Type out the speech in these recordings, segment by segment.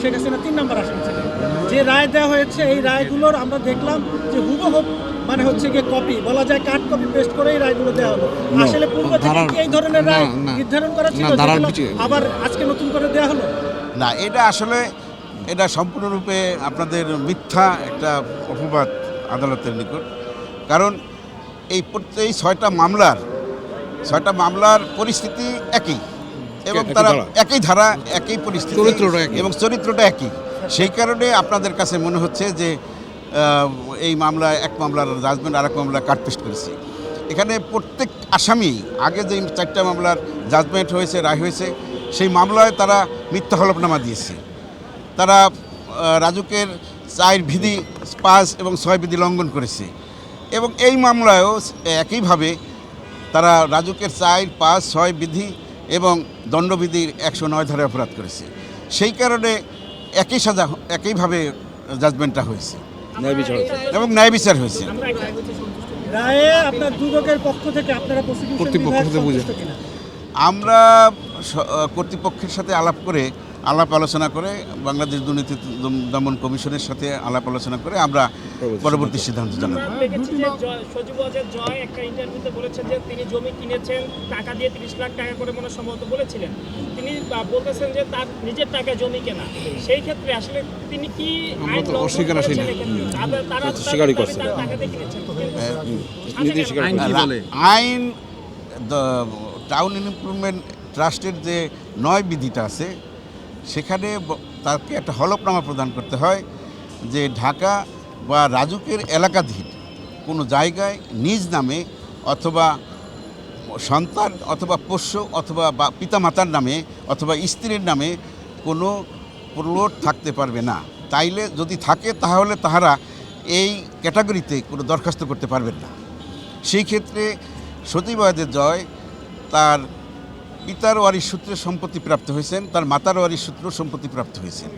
শেখ হাসিনা 3 নম্বর আসামি ছিলেন। যে রায় দেওয়া হয়েছে এই রায়গুলোর আমরা দেখলাম যে হুবহু মানে হচ্ছে গিয়ে কপি বলা যায়, কাট কপি পেস্ট করে এই রায়গুলো দেওয়া হলো। আসলে পূর্ব থেকে কি এই ধরনের রায় নির্ধারণ করা ছিল, আবার আজকে নতুন করে দেওয়া হলো? না, এটা আসলে এটা সম্পূর্ণরূপে আপনাদের মিথ্যা একটা অপবাদ আদালতের নিকট। কারণ এই 6টা মামলার পরিস্থিতি একই, এবং তারা একই ধারা, একই পরিস্থিতি, এবং চরিত্রটা একই। সেই কারণে আপনাদের কাছে মনে হচ্ছে যে এই মামলায় এক মামলার জাজমেন্ট আর এক মামলায় কাটপেস্ট করেছে। এখানে প্রত্যেক আসামি আগে যে 4টা মামলার জাজমেন্ট হয়েছে, রায় হয়েছে, সেই মামলায় তারা মিথ্যা হলফনামা দিয়েছে। তারা রাজুকের 4 বিধি 5 এবং 6 বিধি লঙ্ঘন করেছে, এবং এই মামলায়ও একইভাবে তারা রাজুকের 4, 5, 6 বিধি এবং দণ্ডবিধির 109 ধারায় অপরাধ করেছে। সেই কারণে একই সাজা, একইভাবে জাজমেন্টটা হয়েছে এবং ন্যায় বিচার হয়েছে। রায়ে আপনার দুদকের পক্ষ থেকে আপনারা আমরা কর্তৃপক্ষের সাথে আলাপ আলোচনা করে বাংলাদেশ দুর্নীতি দমন কমিশনের সাথে আলাপ আলোচনা করে আমরা পরবর্তী সিদ্ধান্ত জানাব। সজীব ওয়াজেদ জয় একটা ইন্টারভিউতে বলেছেন যে তিনি জমি কিনেছেন টাকা দিয়ে 30 লাখ টাকা করে মনে সম্ভবত বলেছিলেন। তিনি বলতেছেন যে তার নিজের টাকা জমি কেনা। সেই ক্ষেত্রে আসলে তিনি কি আইন টাউন ইমপ্রুভমেন্ট ট্রাস্টের যে 9 বিধিটা আছে, সেখানে তাকে একটা হলফনামা প্রদান করতে হয় যে ঢাকা বা রাজুকের এলাকাধীন কোনো জায়গায় নিজ নামে অথবা সন্তান অথবা পোষ্য অথবা পিতামাতার নামে অথবা স্ত্রীর নামে কোনো প্লট থাকতে পারবে না। তাইলে যদি থাকে তাহলে তাহারা এই ক্যাটাগরিতে কোনো দরখাস্ত করতে পারবেন না। সেই ক্ষেত্রে সজীব ওয়াজেদ জয় তার পিতার ওয়ারিশ সূত্রে সম্পত্তি প্রাপ্ত হয়েছেন, তার মাতার ওয়ারিশ সূত্রেও সম্পত্তি প্রাপ্ত হয়েছেন,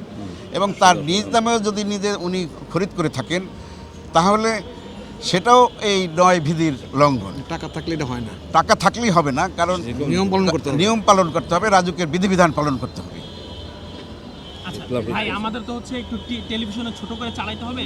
এবং তার নিজ নামেও যদি উনি খরিদ করে থাকেন তাহলে সেটাও এই 9 বিধির লঙ্ঘন। টাকা থাকলে এটা হয় না, টাকা থাকলেই হবে না, কারণ নিয়ম পালন করতে হবে, রাজুকের বিধিবিধান পালন করতে হবে। ভাই আমাদের তো হচ্ছে একটু টেলিভিশনে ছোট করে চালাইতে হবে।